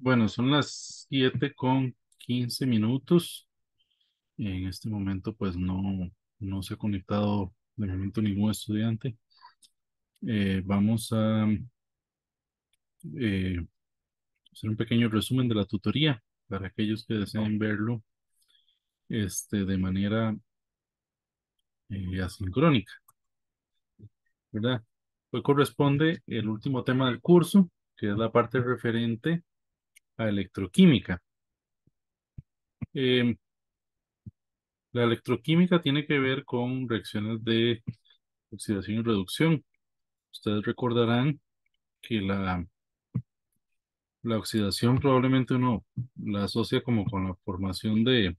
Bueno, son las 7:15. En este momento, pues no se ha conectado de momento ningún estudiante. Vamos a eh, hacer un pequeño resumen de la tutoría para aquellos que deseen verlo de manera asincrónica, ¿verdad? Hoy corresponde el último tema del curso, que es la parte referente a electroquímica. Eh, la electroquímica tiene que ver con reacciones de oxidación y reducción. Ustedes recordarán que la oxidación probablemente uno la asocia como con la formación de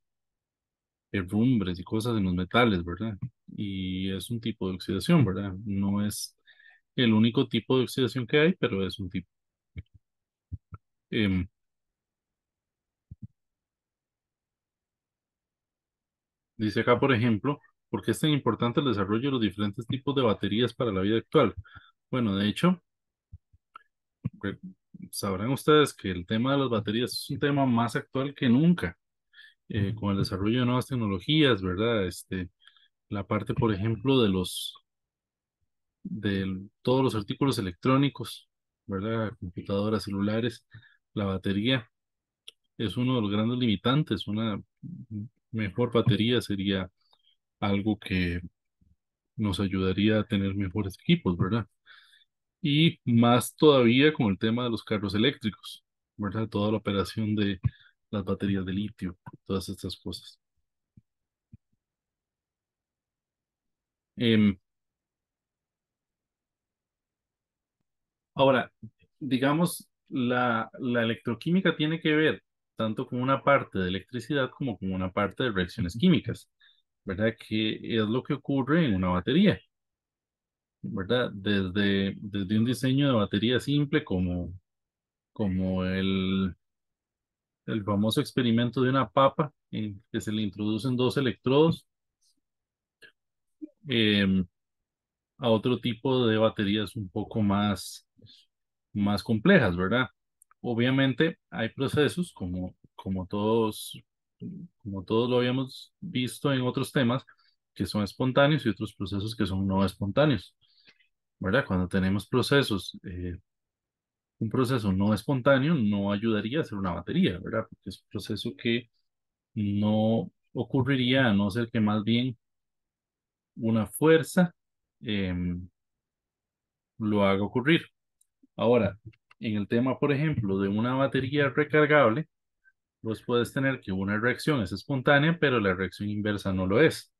herrumbres y cosas en los metales, ¿verdad? Y es un tipo de oxidación, ¿verdad? No es el único tipo de oxidación que hay, pero es un tipo. Em, Dice acá, por ejemplo, ¿por qué es tan importante el desarrollo de los diferentes tipos de baterías para la vida actual? Bueno, de hecho, re- sabrán ustedes que el tema de las baterías es un tema más actual que nunca, con el desarrollo de nuevas tecnologías, ¿verdad? La parte, por ejemplo, de todos los artículos electrónicos, ¿verdad? Computadoras, celulares, la batería es uno de los grandes limitantes. Una mejor batería sería algo que nos ayudaría a tener mejores equipos, ¿verdad? Y más todavía con el tema de los carros eléctricos, ¿verdad? Toda la operación de las baterías de litio, todas estas cosas. Em, Ahora, digamos, la electroquímica tiene que ver tanto con una parte de electricidad como con una parte de reacciones químicas, ¿verdad? Que es lo que ocurre en una batería, ¿verdad? Desde un diseño de batería simple como el famoso experimento de una papa en que se le introducen dos electrodos, em, a otro tipo de baterías un poco más complejas, ¿verdad? Obviamente hay procesos como todos lo habíamos visto en otros temas, que son espontáneos y otros procesos que son no espontáneos, ¿verdad? Cuando tenemos un proceso no espontáneo no ayudaría a hacer una batería, ¿verdad? Porque es un proceso que no ocurriría a no ser que más bien una fuerza em, lo haga ocurrir. Ahora, en el tema, por ejemplo, de una batería recargable, vos puedes tener que una reacción es espontánea, pero la reacción inversa no lo es.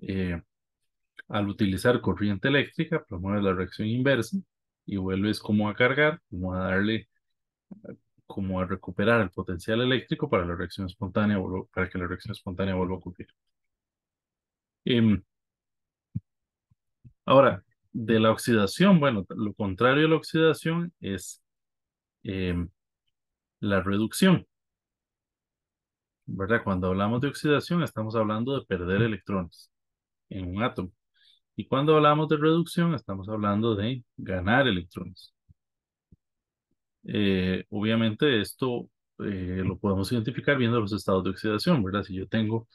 Eh, Al utilizar corriente eléctrica, promueves la reacción inversa y vuelves como a cargar, como a recuperar el potencial eléctrico para la reacción espontánea, para que la reacción espontánea vuelva a ocurrir. Em, Ahora, de la oxidación, bueno, lo contrario de la oxidación es em, la reducción, ¿verdad? Cuando hablamos de oxidación, estamos hablando de perder electrones en un átomo. Y cuando hablamos de reducción, estamos hablando de ganar electrones. Obviamente esto lo podemos identificar viendo los estados de oxidación, ¿verdad? Si yo tengo,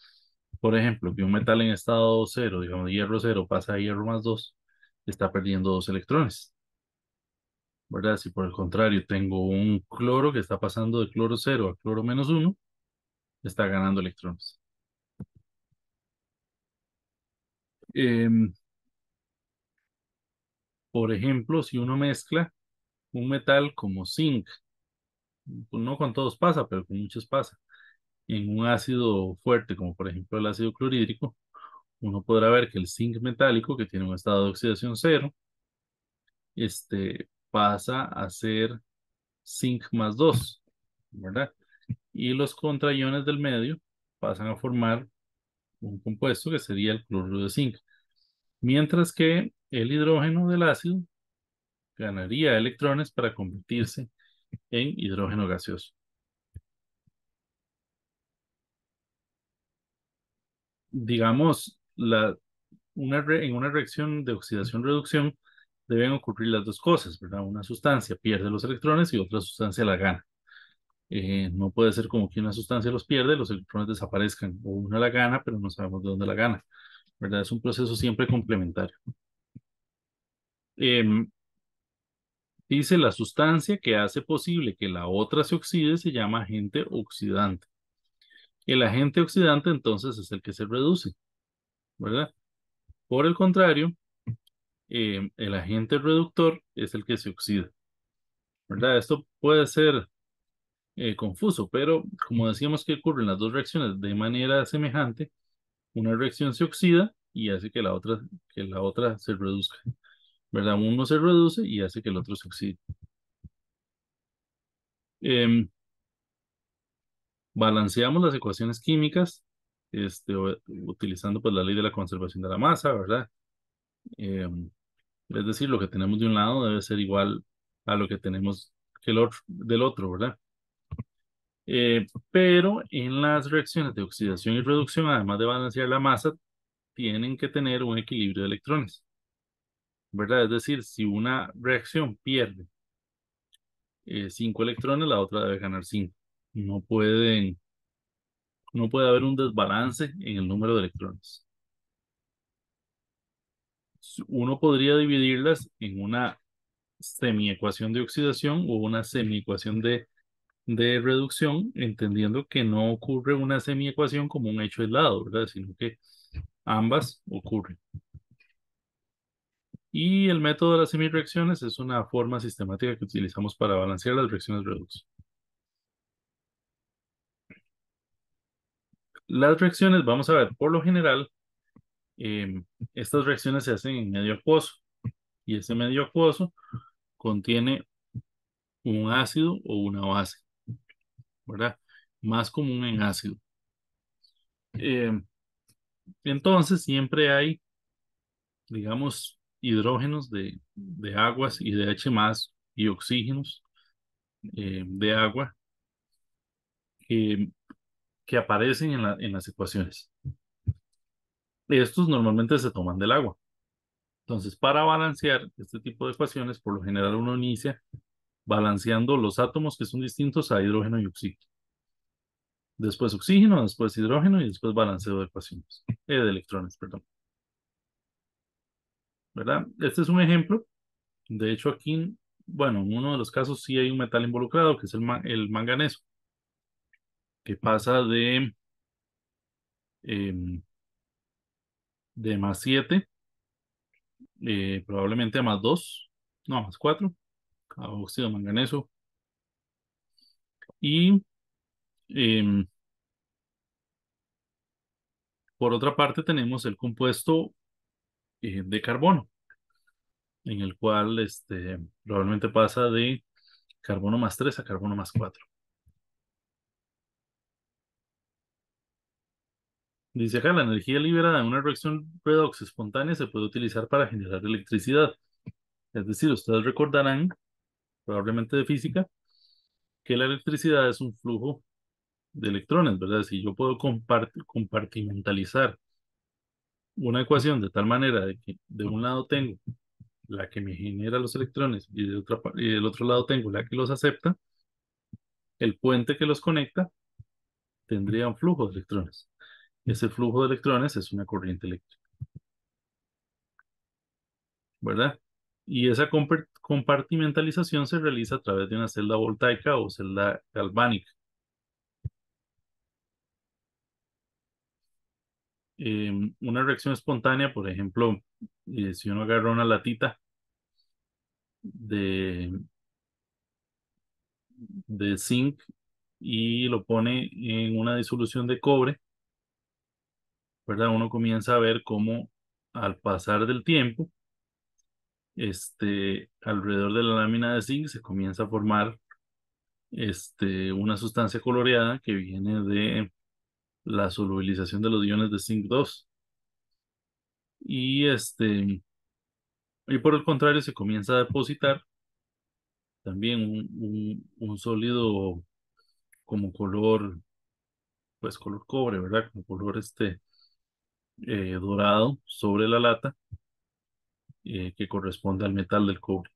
por ejemplo, que un metal en estado cero, digamos hierro cero, pasa a hierro más 2, está perdiendo dos electrones, ¿verdad? Si por el contrario tengo un cloro que está pasando de cloro cero a cloro menos uno, está ganando electrones. Em, por ejemplo, si uno mezcla un metal como zinc, pues no con todos pasa, pero con muchos pasa, en un ácido fuerte, como por ejemplo el ácido clorhídrico, uno podrá ver que el zinc metálico, que tiene un estado de oxidación cero, pasa a ser zinc más 2, ¿verdad? Y los contraiones del medio pasan a formar un compuesto que sería el cloruro de zinc, mientras que el hidrógeno del ácido ganaría electrones para convertirse en hidrógeno gaseoso. Digamos, en una reacción de oxidación-reducción deben ocurrir las dos cosas, ¿verdad? Una sustancia pierde los electrones y otra sustancia la gana. No puede ser como que una sustancia los pierde, los electrones desaparezcan, o una la gana, pero no sabemos de dónde la gana, ¿verdad? Es un proceso siempre complementario. Em, Dice la sustancia que hace posible que la otra se oxide se llama agente oxidante. El agente oxidante entonces es el que se reduce, ¿verdad? Por el contrario, el agente reductor es el que se oxida, ¿verdad? Esto puede ser confuso, pero como decíamos que ocurren las dos reacciones de manera semejante, una reacción se oxida y hace que la otra se reduzca, ¿verdad? Uno se reduce y hace que el otro se oxide. Balanceamos las ecuaciones químicas, utilizando pues la ley de la conservación de la masa, ¿verdad? Es decir, lo que tenemos de un lado debe ser igual a lo que tenemos del otro, ¿verdad? Pero en las reacciones de oxidación y reducción, además de balancear la masa, tienen que tener un equilibrio de electrones, ¿verdad? Es decir, si una reacción pierde 5 electrones, la otra debe ganar 5. No pueden, no puede haber un desbalance en el número de electrones. Uno podría dividirlas en una semiecuación de oxidación o una semiecuación de reducción, entendiendo que no ocurre una semiecuación como un hecho aislado, ¿verdad? Sino que ambas ocurren. Y el método de las semirreacciones es una forma sistemática que utilizamos para balancear las reacciones redox. Las reacciones, vamos a ver, por lo general, em, estas reacciones se hacen en medio acuoso y ese medio acuoso contiene un ácido o una base, ¿verdad? Más común en ácido. Em, entonces, siempre hay, digamos, hidrógenos de aguas y de H más y oxígenos de agua que, que aparecen en las ecuaciones. Estos normalmente se toman del agua. Entonces, para balancear este tipo de ecuaciones, por lo general uno inicia balanceando los átomos que son distintos a hidrógeno y oxígeno. Después oxígeno, después hidrógeno y después balanceo de ecuaciones, de electrones, perdón. ¿Verdad? Este es un ejemplo. De hecho, aquí, bueno, en uno de los casos sí hay un metal involucrado, que es el manganeso, que pasa em, de +7, probablemente a +2, no, +4, a óxido de manganeso. Y em, por otra parte tenemos el compuesto de carbono, en el cual probablemente pasa de carbono +3 a carbono +4. Dice acá, la energía liberada en una reacción redox espontánea se puede utilizar para generar electricidad. Es decir, ustedes recordarán, probablemente de física, que la electricidad es un flujo de electrones, ¿verdad? Si yo puedo compartimentalizar una ecuación de tal manera de que de un lado tengo la que me genera los electrones y del otro lado tengo la que los acepta, el puente que los conecta tendría un flujo de electrones. Ese flujo de electrones es una corriente eléctrica, ¿verdad? Y esa compartimentalización se realiza a través de una celda voltaica o celda galvánica. Una reacción espontánea, por ejemplo, si uno agarra una latita de, de zinc y lo pone en una disolución de cobre, ¿verdad? Uno comienza a ver cómo al pasar del tiempo, alrededor de la lámina de zinc se comienza a formar una sustancia coloreada que viene de la solubilización de los iones de zinc 2. Y, y por el contrario, se comienza a depositar también un sólido como color, pues color cobre, ¿verdad? Como color dorado sobre la lata, que corresponde al metal del cobre.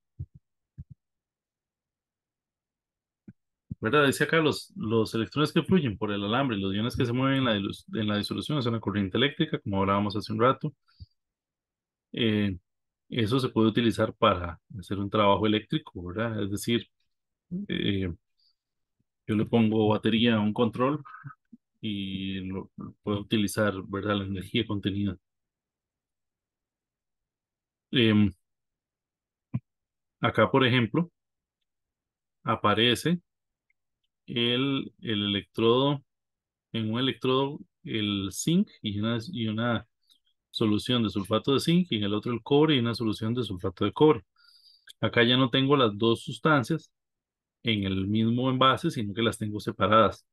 ¿verdad? Dice acá los electrones que fluyen por el alambre y los iones que se mueven en la disolución es una corriente eléctrica, como hablábamos hace un rato. Eh, Eso se puede utilizar para hacer un trabajo eléctrico, ¿verdad? Es decir, eh, yo le pongo batería a un control y puedo utilizar, ¿verdad? La energía contenida. Em, Acá, por ejemplo, aparece el electrodo, en un electrodo, el zinc y una solución de sulfato de zinc, y en el otro el cobre y una solución de sulfato de cobre. Acá ya no tengo las dos sustancias en el mismo envase, sino que las tengo separadas.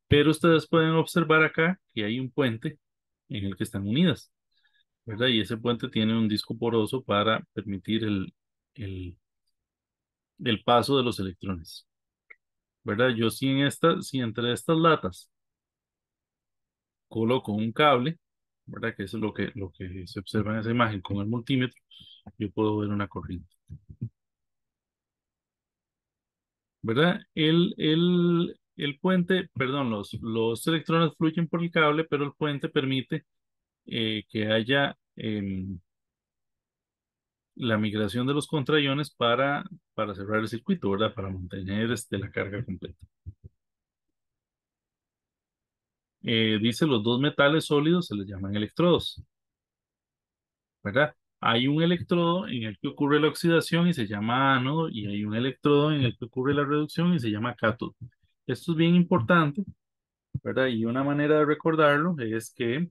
Pero ustedes pueden observar acá que hay un puente en el que están unidas, ¿verdad? Y ese puente tiene un disco poroso para permitir el, el paso de los electrones, ¿verdad? Yo si entre estas latas coloco un cable, ¿verdad? Que eso es lo que se observa en esa imagen con el multímetro, yo puedo ver una corriente, ¿verdad? El puente, perdón, los electrones fluyen por el cable, pero el puente permite que haya la migración de los contraiones para cerrar el circuito, ¿verdad? Para mantener la carga completa. Dice los dos metales sólidos se les llaman electrodos, ¿verdad? Hay un electrodo en el que ocurre la oxidación y se llama ánodo, y hay un electrodo en el que ocurre la reducción y se llama cátodo. Esto es bien importante, ¿verdad? Y una manera de recordarlo es que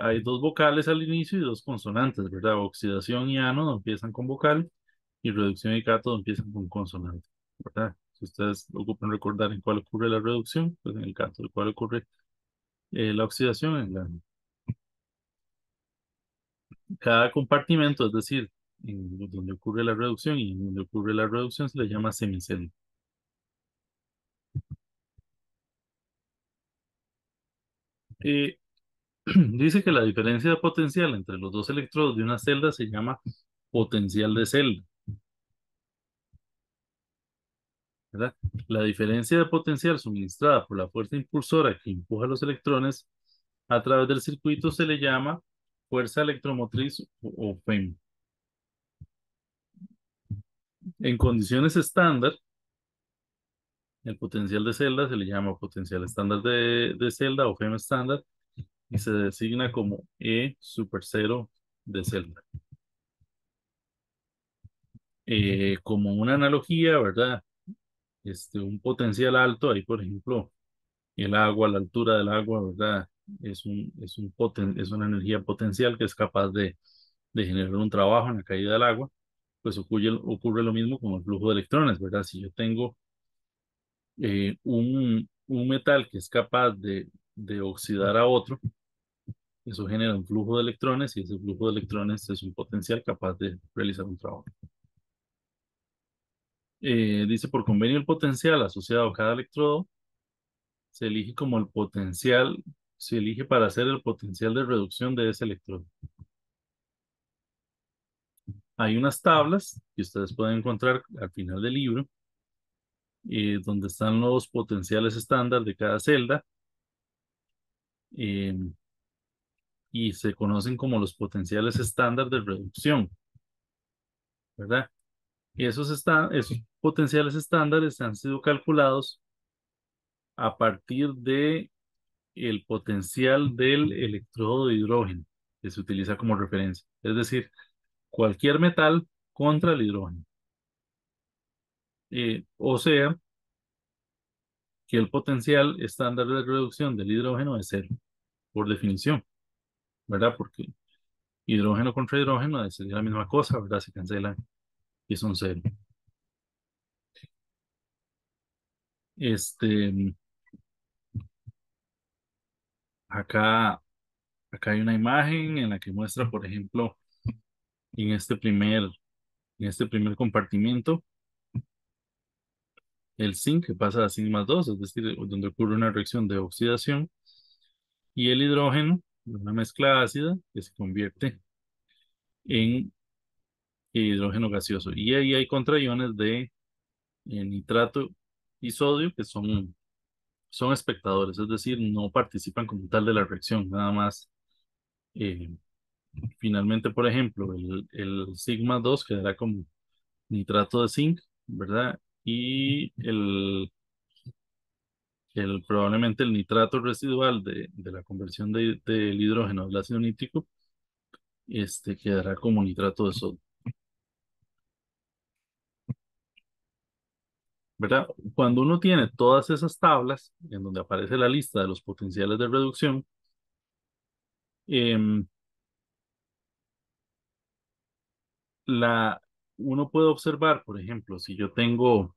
hay dos vocales al inicio y dos consonantes, ¿verdad? Oxidación y ánodo empiezan con vocal y reducción y cátodo empiezan con consonante, ¿verdad? Si ustedes ocupan recordar en cuál ocurre la reducción, pues en el cátodo, en cuál ocurre la oxidación, cada compartimento, es decir, en donde ocurre la reducción y en donde ocurre la reducción se le llama semicelda. Eh, Dice que la diferencia de potencial entre los dos electrodos de una celda se llama potencial de celda, ¿verdad? La diferencia de potencial suministrada por la fuerza impulsora que empuja los electrones a través del circuito se le llama fuerza electromotriz o FEM. En condiciones estándar, el potencial de celda se le llama potencial estándar de celda o FEM estándar y se designa como E super cero de celda. Como una analogía, ¿verdad? Un potencial alto, ahí por ejemplo, el agua, la altura del agua, ¿verdad? Es una energía potencial que es capaz de generar un trabajo en la caída del agua. Pues ocurre lo mismo con el flujo de electrones, ¿verdad? Si yo tengo un metal que es capaz de oxidar a otro, eso genera un flujo de electrones y ese flujo de electrones es un potencial capaz de realizar un trabajo. Dice, por convenio, el potencial asociado a cada electrodo se elige como el potencial, se elige para hacer el potencial de reducción de ese electrodo. Hay unas tablas que ustedes pueden encontrar al final del libro, donde están los potenciales estándar de cada celda, eh, y se conocen como los potenciales estándar de reducción, ¿verdad? Y esos potenciales estándares han sido calculados a partir de el potencial del electrodo de hidrógeno que se utiliza como referencia. Es decir, cualquier metal contra el hidrógeno. O sea, que el potencial estándar de reducción del hidrógeno es cero, por definición, ¿verdad? Porque hidrógeno contra hidrógeno sería la misma cosa, ¿verdad? Se cancelan y son cero. Este, acá, acá hay una imagen en la que muestra, por ejemplo, en este primer, en este primer compartimiento, el zinc que pasa a zinc más 2, es decir, donde ocurre una reacción de oxidación, y el hidrógeno, una mezcla ácida que se convierte en hidrógeno gaseoso. Y ahí hay contraiones nitrato y sodio, que son espectadores, es decir, no participan como tal de la reacción, nada más. eh, Finalmente, por ejemplo, el sigma 2 quedará como nitrato de zinc, ¿verdad? Y probablemente el nitrato residual de la conversión del hidrógeno al ácido nítrico, quedará como nitrato de sodio, ¿verdad? Cuando uno tiene todas esas tablas, en donde aparece la lista de los potenciales de reducción, em, la, uno puede observar, por ejemplo, si yo tengo,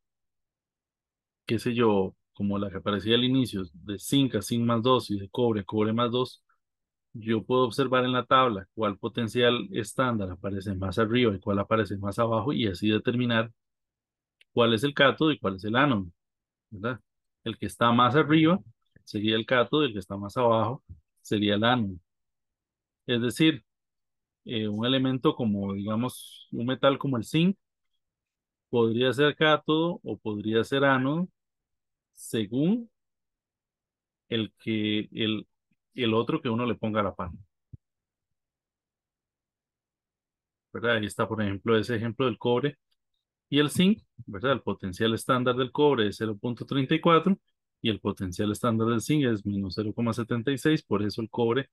qué sé yo, como la que aparecía al inicio, de zinc a zinc más 2 y de cobre a cobre más 2, yo puedo observar en la tabla cuál potencial estándar aparece más arriba y cuál aparece más abajo y así determinar cuál es el cátodo y cuál es el ánodo, ¿verdad? El que está más arriba sería el cátodo y el que está más abajo sería el ánodo. Es decir, un elemento como, digamos, un metal como el zinc podría ser cátodo o podría ser ánodo según el otro que uno le ponga a la par, ¿verdad? Ahí está, por ejemplo, ese ejemplo del cobre y el zinc, ¿verdad? El potencial estándar del cobre es 0,34 y el potencial estándar del zinc es menos 0,76, por eso el cobre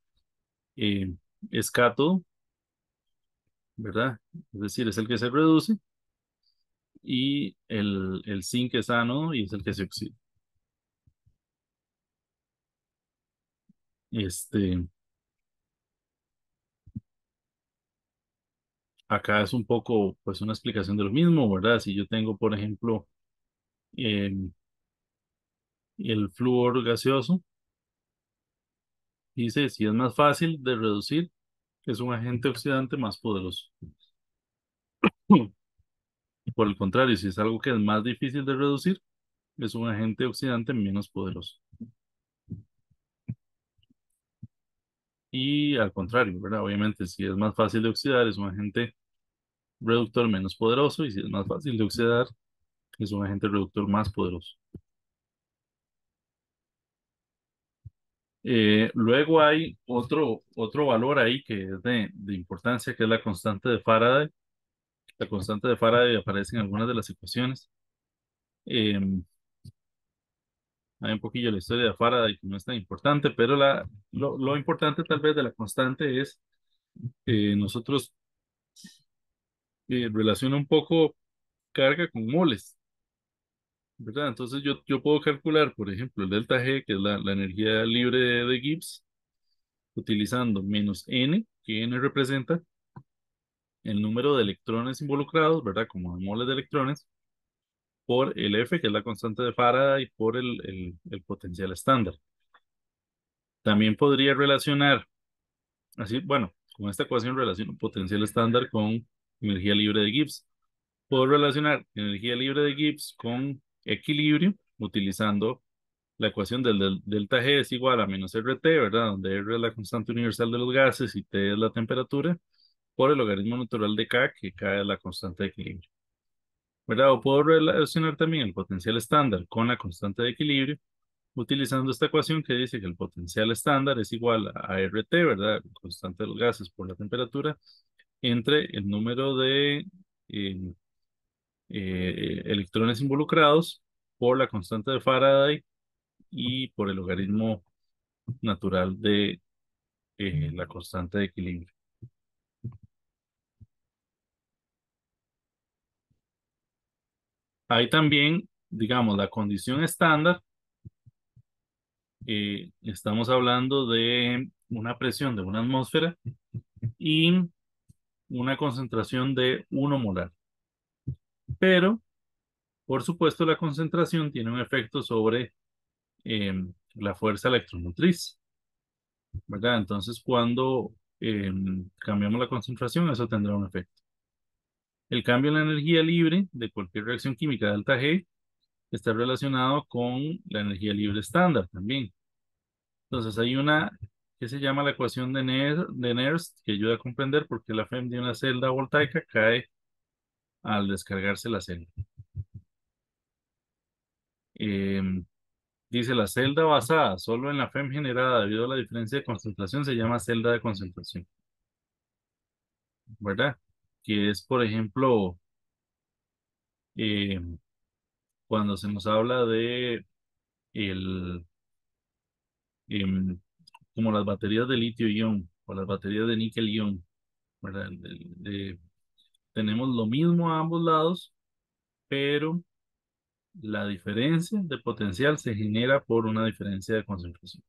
eh, es cátodo, ¿verdad? Es decir, es el que se reduce y el zinc es ánodo y es el que se oxida. Este, Acá es un poco, pues, una explicación de lo mismo, ¿verdad? Si yo tengo, por ejemplo, em, el flúor gaseoso, dice, si es más fácil de reducir, es un agente oxidante más poderoso. Por el contrario, si es algo que es más difícil de reducir, es un agente oxidante menos poderoso. Y al contrario, ¿verdad? Obviamente, si es más fácil de oxidar, es un agente reductor menos poderoso, y si es más fácil de oxidar, es un agente reductor más poderoso. Luego hay otro valor ahí que es de importancia, que es la constante de Faraday. La constante de Faraday aparece en algunas de las ecuaciones. Eh, Hay un poquillo la historia de Faraday que no es tan importante, pero lo importante tal vez de la constante es nosotros relaciona un poco carga con moles, ¿verdad? Entonces yo puedo calcular, por ejemplo, el delta G, que es la energía libre de Gibbs, utilizando menos N, que N representa el número de electrones involucrados, ¿verdad? Como moles de electrones, por el F, que es la constante de Faraday, por el potencial estándar. También podría relacionar, así, bueno, con esta ecuación relaciono potencial estándar con energía libre de Gibbs. Puedo relacionar energía libre de Gibbs con equilibrio utilizando la ecuación del delta G es igual a menos RT, ¿verdad? Donde R es la constante universal de los gases y T es la temperatura, por el logaritmo natural de K, que K es la constante de equilibrio, ¿verdad? O puedo relacionar también el potencial estándar con la constante de equilibrio utilizando esta ecuación que dice que el potencial estándar es igual a RT, ¿verdad? Constante de los gases por la temperatura, entre el número de eh, electrones involucrados por la constante de Faraday y por el logaritmo natural de la constante de equilibrio. Hay también, digamos, la condición estándar. Estamos hablando de una presión de una atmósfera y una concentración de 1 molar. Pero, por supuesto, la concentración tiene un efecto sobre la fuerza electromotriz, ¿verdad? Entonces, cuando cambiamos la concentración, eso tendrá un efecto. El cambio en la energía libre de cualquier reacción química delta G está relacionado con la energía libre estándar también. Entonces, hay una que se llama la ecuación de Nernst, que ayuda a comprender por qué la FEM de una celda voltaica cae al descargarse la celda. Em, Dice la celda basada solo en la FEM generada debido a la diferencia de concentración se llama celda de concentración, ¿verdad? Que es, por ejemplo, em, cuando se nos habla de el, em, como las baterías de litio-ion o las baterías de níquel-ion, ¿verdad? Tenemos lo mismo a ambos lados, pero la diferencia de potencial se genera por una diferencia de concentración,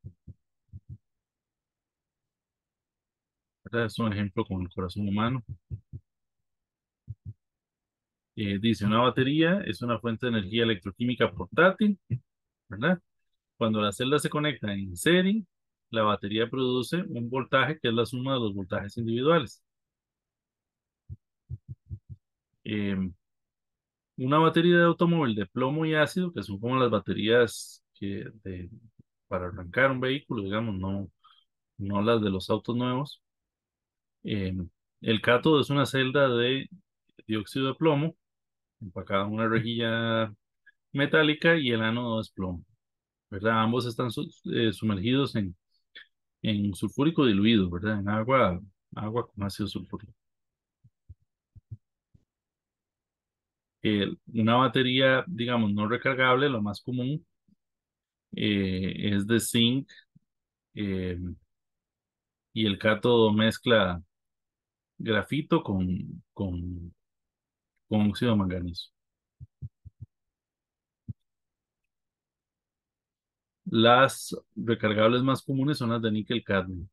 ¿verdad? Es un ejemplo con el corazón humano. Dice, una batería es una fuente de energía electroquímica portátil, ¿verdad? Cuando las celdas se conectan en serie, la batería produce un voltaje que es la suma de los voltajes individuales. Eh, una batería de automóvil de plomo y ácido, que son como las baterías para arrancar un vehículo, digamos, no las de los autos nuevos. Eh, el cátodo es una celda de dióxido de plomo empacada en una rejilla metálica y el ánodo es plomo, ¿verdad? Ambos están sumergidos en sulfúrico diluido, ¿verdad? En agua con ácido sulfúrico. Una batería, digamos, no recargable, lo más común, es de zinc, eh, y el cátodo mezcla grafito con óxido de manganeso. Las recargables más comunes son las de níquel cadmio,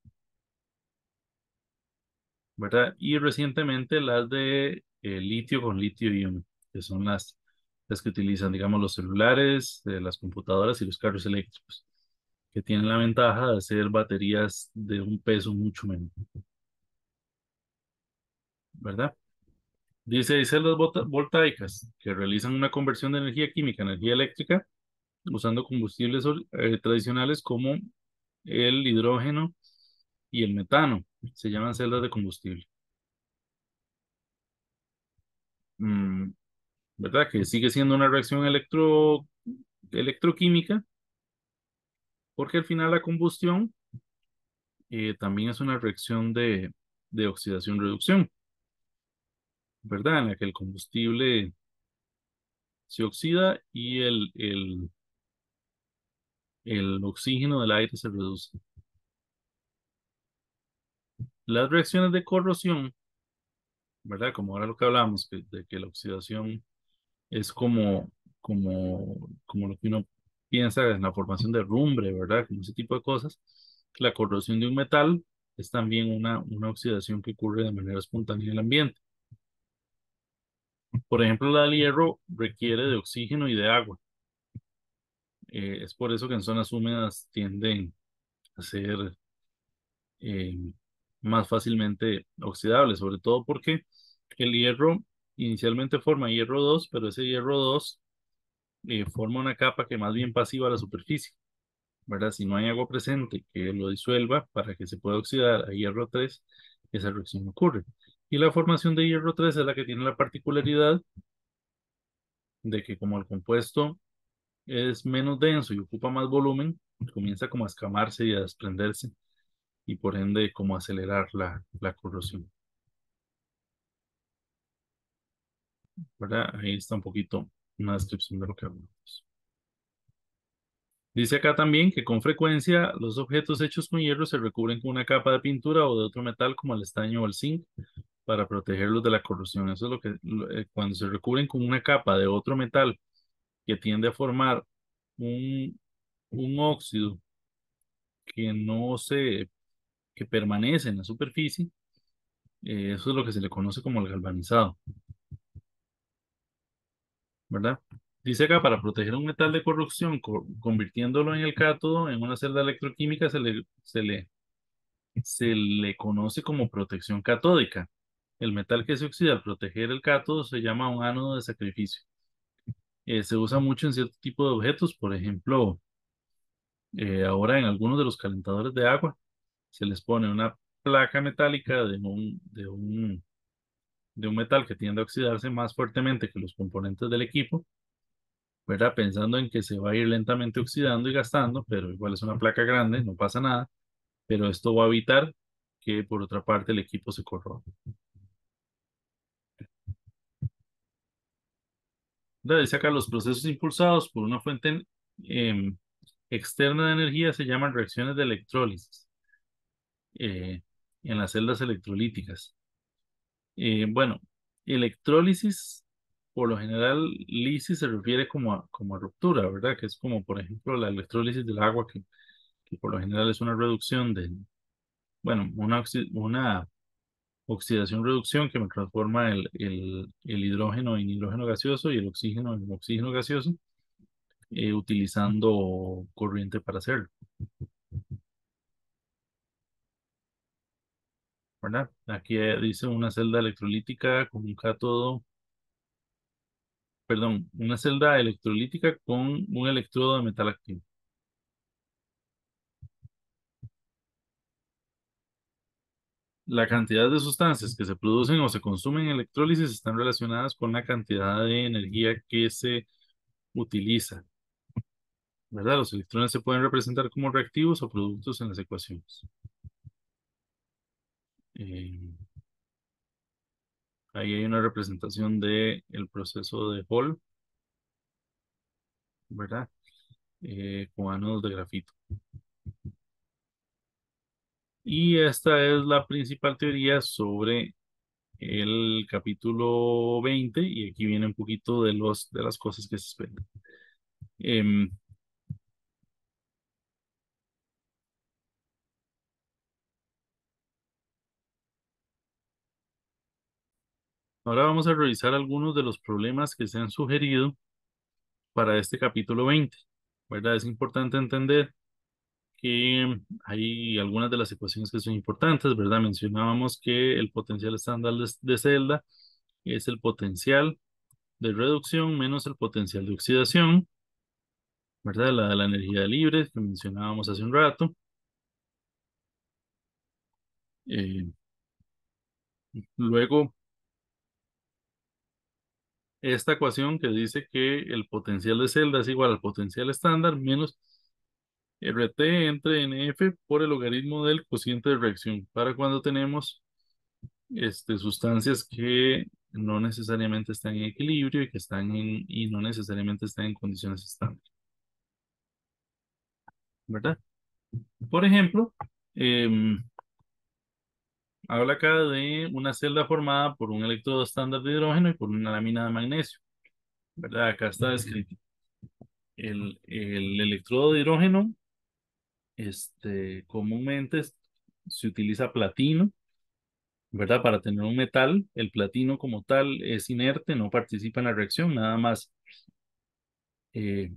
¿verdad? Y recientemente las de litio con litio-ion, que son las que utilizan, digamos, los celulares, las computadoras y los carros eléctricos, que tienen la ventaja de ser baterías de un peso mucho menor, ¿verdad? Dice, hay celdas voltaicas que realizan una conversión de energía química a energía eléctrica usando combustibles tradicionales como el hidrógeno y el metano. Se llaman celdas de combustible. Mm, ¿Verdad? Que sigue siendo una reacción electroquímica, porque al final la combustión también es una reacción de oxidación-reducción, ¿verdad? En la que el combustible se oxida y el oxígeno del aire se reduce. Las reacciones de corrosión, ¿verdad? Como ahora lo que hablamos, de que la oxidación es como lo que uno piensa en la formación de rumbre, ¿verdad? Como ese tipo de cosas. La corrosión de un metal es también una oxidación que ocurre de manera espontánea en el ambiente. Por ejemplo, la del hierro requiere de oxígeno y de agua. Es por eso que en zonas húmedas tienden a ser eh, más fácilmente oxidables, sobre todo porque el hierro inicialmente forma hierro 2, pero ese hierro 2 forma una capa que más bien pasiva la superficie, ¿verdad? Si no hay agua presente que lo disuelva para que se pueda oxidar a hierro 3, esa reacción ocurre. Y la formación de hierro 3 es la que tiene la particularidad de que como el compuesto es menos denso y ocupa más volumen, comienza como a escamarse y a desprenderse y por ende como a acelerar la corrosión, ¿verdad? Ahí está un poquito una descripción de lo que hablamos. Dice acá también que con frecuencia los objetos hechos con hierro se recubren con una capa de pintura o de otro metal como el estaño o el zinc para protegerlos de la corrosión. Eso es cuando se recubren con una capa de otro metal que tiende a formar un, un óxido que no se, que permanece en la superficie, eso es lo que se le conoce como el galvanizado, ¿verdad? Dice acá, para proteger un metal de corrosión, convirtiéndolo en el cátodo, en una celda electroquímica, se le conoce como protección catódica. El metal que se oxida al proteger el cátodo se llama un ánodo de sacrificio. Se usa mucho en cierto tipo de objetos, por ejemplo, ahora en algunos de los calentadores de agua se les pone una placa metálica de un metal que tiende a oxidarse más fuertemente que los componentes del equipo ¿verdad? Pensando en que se va a ir lentamente oxidando y gastando, pero igual es una placa grande, no pasa nada, pero esto va a evitar que por otra parte el equipo se corrompa. ¿Verdad? Dice acá, los procesos impulsados por una fuente em, externa de energía se llaman reacciones de electrólisis eh, en las celdas electrolíticas. Bueno, electrólisis, por lo general, lisis se refiere como a ruptura, ¿verdad? Que es como, por ejemplo, la electrólisis del agua, que por lo general es una reducción de, bueno, una oxidación-reducción que me transforma el hidrógeno en hidrógeno gaseoso y el oxígeno en oxígeno gaseoso, utilizando corriente para hacerlo, ¿verdad? Aquí dice una celda electrolítica con un cátodo, perdón, una celda electrolítica con un electrodo de metal activo. La cantidad de sustancias que se producen o se consumen en electrólisis están relacionadas con la cantidad de energía que se utiliza, ¿verdad? Los electrones se pueden representar como reactivos o productos en las ecuaciones. Eh, Ahí hay una representación de el proceso de Hall, ¿verdad? Con ánodos de grafito. Y esta es la principal teoría sobre el capítulo 20 y aquí viene un poquito de las cosas que se esperan. Em, Ahora vamos a revisar algunos de los problemas que se han sugerido para este capítulo 20, ¿verdad? Es importante entender que hay algunas de las ecuaciones que son importantes, ¿verdad? Mencionábamos que el potencial estándar de celda es el potencial de reducción menos el potencial de oxidación, ¿verdad? La de la energía libre que mencionábamos hace un rato. Eh, Luego, esta ecuación que dice que el potencial de celda es igual al potencial estándar menos RT entre NF por el logaritmo del cociente de reacción para cuando tenemos sustancias que no necesariamente están en equilibrio y y no necesariamente están en condiciones estándar, ¿verdad? Por ejemplo, em, habla acá de una celda formada por un electrodo estándar de hidrógeno y por una lámina de magnesio, ¿verdad? Acá está descrito. El electrodo de hidrógeno, comúnmente se utiliza platino, ¿verdad? Para tener un metal, el platino como tal es inerte, no participa en la reacción, nada más eh,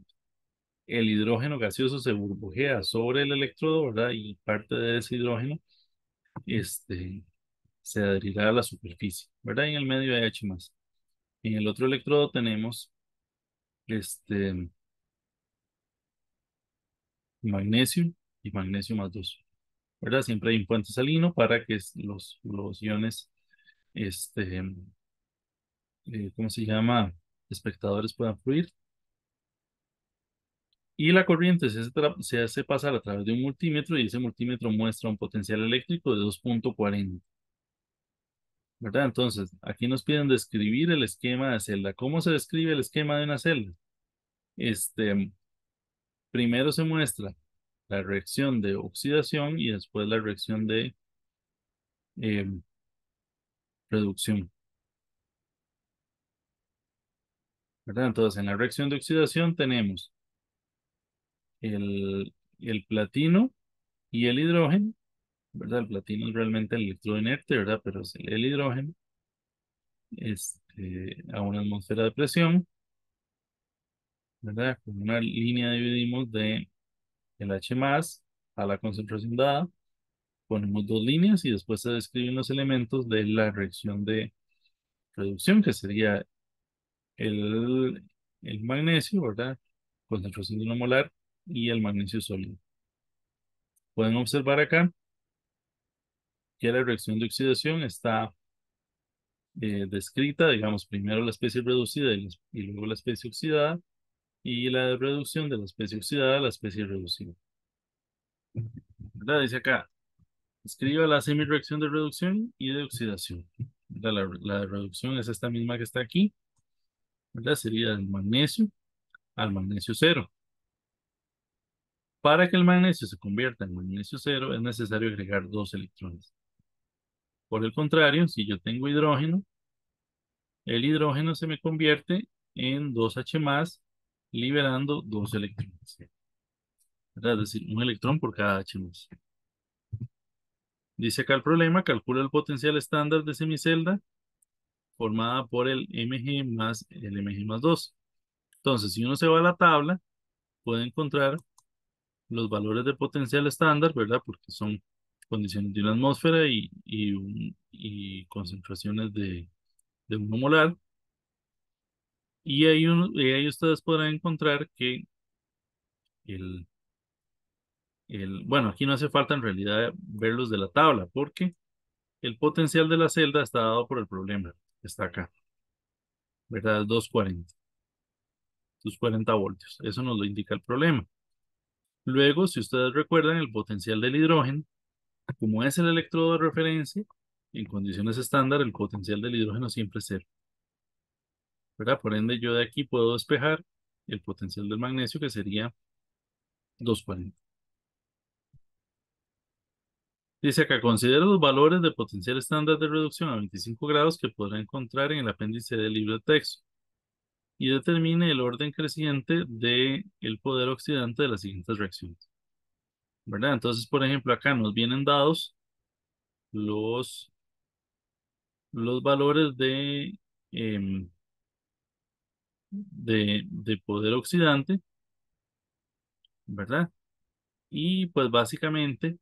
el hidrógeno gaseoso se burbujea sobre el electrodo, ¿verdad? Y parte de ese hidrógeno, este, se adherirá a la superficie, ¿verdad? Y en el medio hay H más. En el otro electrodo tenemos este magnesio y magnesio más 2, ¿verdad? Siempre hay un puente salino para que los iones, este, ¿cómo se llama? Espectadores puedan fluir. Y la corriente se hace pasar a través de un multímetro y ese multímetro muestra un potencial eléctrico de 2,40, ¿verdad? Entonces, aquí nos piden describir el esquema de celda. ¿Cómo se describe el esquema de una celda? Este, Primero se muestra la reacción de oxidación y después la reacción de eh, reducción, ¿verdad? Entonces, en la reacción de oxidación tenemos el platino y el hidrógeno, ¿verdad? El platino es realmente el electrodo inerte, ¿verdad? Pero es el hidrógeno, a una atmósfera de presión, ¿verdad? Con una línea dividimos de el H más a la concentración dada, ponemos dos líneas y después se describen los elementos de la reacción de reducción, que sería el, el magnesio, ¿verdad? Concentración de 1 molar y el magnesio sólido. Pueden observar acá que la reacción de oxidación está descrita, digamos, primero la especie reducida y luego la especie oxidada, y la de reducción de la especie oxidada a la especie reducida. ¿Verdad? Dice acá, escriba la semireacción de reducción y de oxidación. ¿Verdad? La de reducción es esta misma que está aquí, ¿verdad? Sería del magnesio al magnesio cero. Para que el magnesio se convierta en magnesio cero es necesario agregar dos electrones. Por el contrario, si yo tengo hidrógeno, el hidrógeno se me convierte en 2H más, liberando dos electrones. ¿Verdad? Es decir, un electrón por cada H más. Dice acá el problema, calcula el potencial estándar de semicelda formada por el Mg más el Mg más 2. Entonces, si uno se va a la tabla, puede encontrar los valores de potencial estándar, ¿verdad? Porque son condiciones de una atmósfera y concentraciones de 1 molar. Y ahí ustedes podrán encontrar que el, bueno, aquí no hace falta en realidad verlos de la tabla, porque el potencial de la celda está dado por el problema, que está acá, ¿verdad? 240 voltios. Eso nos lo indica el problema. Luego, si ustedes recuerdan, el potencial del hidrógeno, como es el electrodo de referencia, en condiciones estándar, el potencial del hidrógeno siempre es cero, ¿verdad? Por ende, yo de aquí puedo despejar el potencial del magnesio, que sería 240. Dice acá, considera los valores de potencial estándar de reducción a 25 grados que podrá encontrar en el apéndice del libro de texto y determine el orden creciente del poder oxidante de las siguientes reacciones, ¿verdad? Entonces, por ejemplo, acá nos vienen dados los, los valores em, de poder oxidante, ¿verdad? Y pues básicamente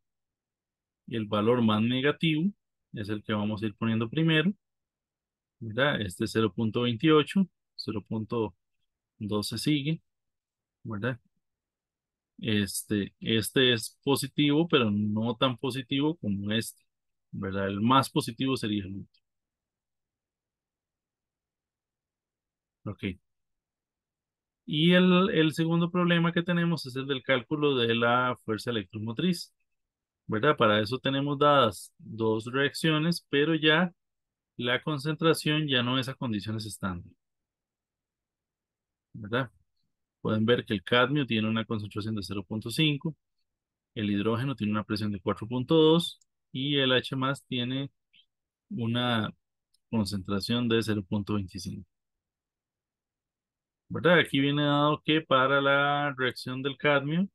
el valor más negativo es el que vamos a ir poniendo primero, ¿verdad? Este es 0.28, 0.2 se sigue, ¿verdad? Este es positivo, pero no tan positivo como este, ¿verdad? El más positivo sería el último. Ok. Y el segundo problema que tenemos es el del cálculo de la fuerza electromotriz, ¿verdad? Para eso tenemos dadas dos reacciones, pero ya la concentración ya no es a condiciones estándar, ¿verdad? Pueden ver que el cadmio tiene una concentración de 0.5, el hidrógeno tiene una presión de 4.2 y el H más tiene una concentración de 0.25, ¿verdad? Aquí viene dado que para la reacción del cadmio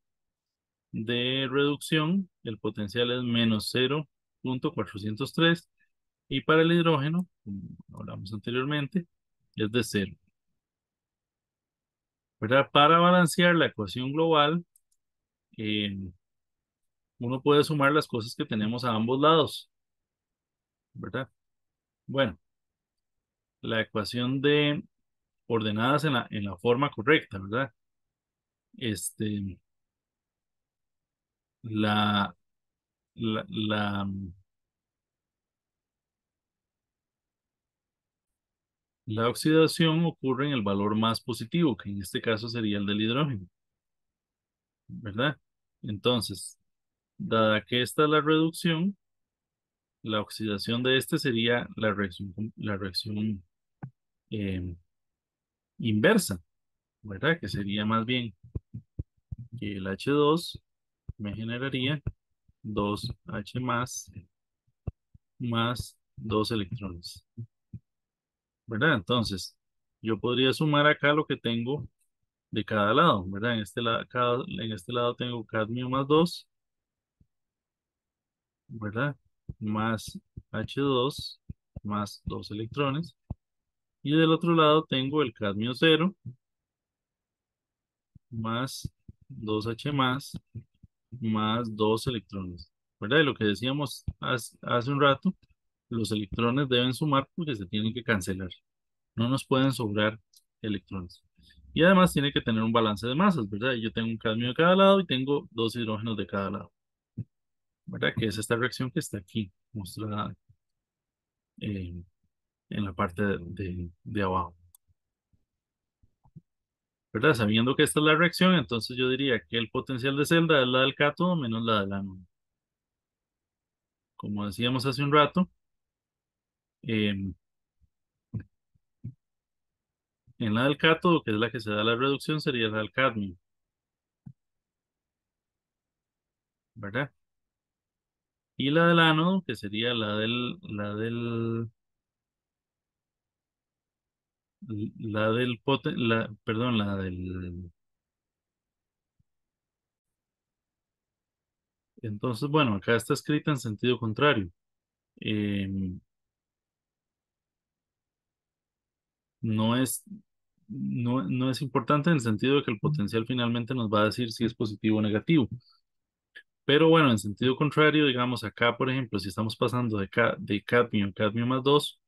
de reducción, el potencial es menos 0.403 y para el hidrógeno, como hablamos anteriormente, es de 0, ¿verdad? Para balancear la ecuación global, eh, uno puede sumar las cosas que tenemos a ambos lados, ¿verdad? Bueno, la ecuación de ordenadas en la forma correcta, ¿verdad? Este, la, la, la, la oxidación ocurre en el valor más positivo, que en este caso sería el del hidrógeno, ¿verdad? Entonces, dada que esta es la reducción, la oxidación de este sería la reacción eh, inversa, ¿verdad? Que sería más bien que el H2 me generaría 2H más 2 electrones, ¿verdad? Entonces, yo podría sumar acá lo que tengo de cada lado, ¿verdad? En este lado tengo cadmio más 2, ¿verdad? Más H2 más 2 electrones. Y del otro lado tengo el cadmio cero más 2H más 2 electrones, ¿verdad? Y lo que decíamos hace un rato, los electrones deben sumar porque se tienen que cancelar. No nos pueden sobrar electrones. Y además tiene que tener un balance de masas, ¿verdad? Yo tengo un cadmio de cada lado y tengo dos hidrógenos de cada lado, ¿verdad? Que es esta reacción que está aquí, mostrada en la parte de abajo. ¿verdad? Sabiendo que esta es la reacción, entonces yo diría que el potencial de celda es la del cátodo menos la del ánodo. Como decíamos hace un rato, em, en la del cátodo, que es la que se da la reducción, sería la del cadmio, ¿verdad? Y la del ánodo, que sería perdón, entonces, bueno, acá está escrita en sentido contrario. Em, no es, no es importante en el sentido de que el potencial finalmente nos va a decir si es positivo o negativo. Pero bueno, en sentido contrario, digamos acá, por ejemplo, si estamos pasando de cadmio a cadmio más 2,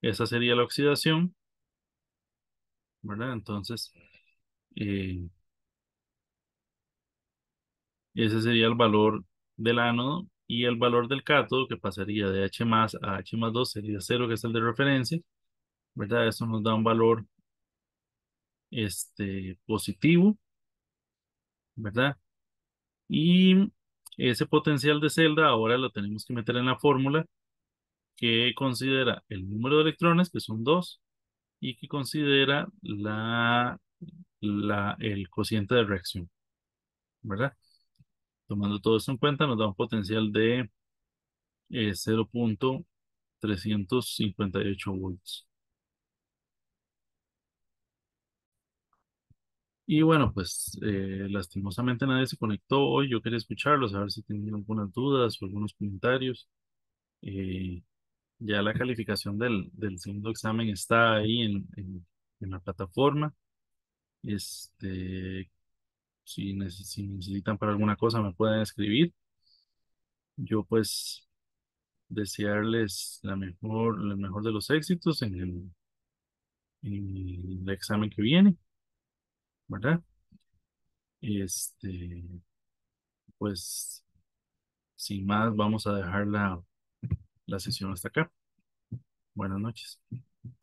esa sería la oxidación, ¿verdad? Entonces, eh, ese sería el valor del ánodo y el valor del cátodo que pasaría de H más a H más 2 sería cero, que es el de referencia, ¿verdad? Eso nos da un valor positivo, ¿verdad? Y ese potencial de celda ahora lo tenemos que meter en la fórmula que considera el número de electrones, que son 2 y que considera el cociente de reacción, ¿verdad? Tomando todo esto en cuenta, nos da un potencial de 0,358 volts. Y bueno, pues lastimosamente nadie se conectó hoy. Yo quería escucharlos, a ver si tenían algunas dudas o algunos comentarios. Eh, ya la calificación del segundo examen está ahí en la plataforma. Este, si necesitan para alguna cosa me pueden escribir. Yo pues desearles el mejor de los éxitos en el examen que viene, ¿verdad? Este, pues sin más, vamos a dejar la sesión hasta acá. Buenas noches.